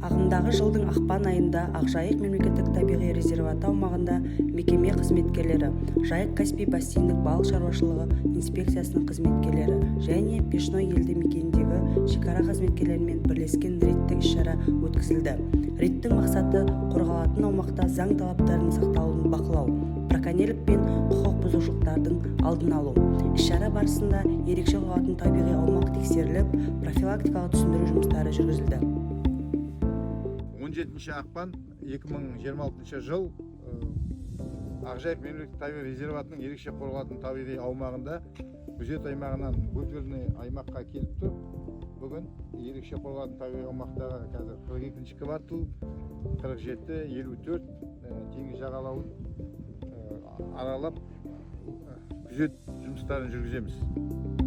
Ағымдағы жылдың ақпан айында Ақжайық мемлекеттік табиғи резерваты аумағында мекеме қызметкерлері, Жайық-Каспий бассейндік балық шаруашылығы инспекциясының қызметкерлері және Пешной елді мекеніндегі шекара қызметкерлерімен бірлескен рейдтік іс-шара өткізілді. Рейдтің мақсаты қорғалатын аумақта заң талаптарының сақталуын бақылау, браконьерлік пен құқық бұзушылықтардың алдын алу. Іс-шара барысында ерекше қорғалатын табиғи аумақ тексеріліп, профилактикалық түсіндіру жұмыстары жүргізілді. 17 ақпан 2026 жыл Ақжайық мемлекеттік табиғи резерватының ерекше қорғалатын табиғи аумағында күзет аймағынан бөтелный аймаққа келіп тұр. Бүгін ерекше қорғалатын табиғи аумақтағы қазір 42-ші квартал 47-54 теңіз жағалауын аралап күзет жұмыстарын жүргіземіз.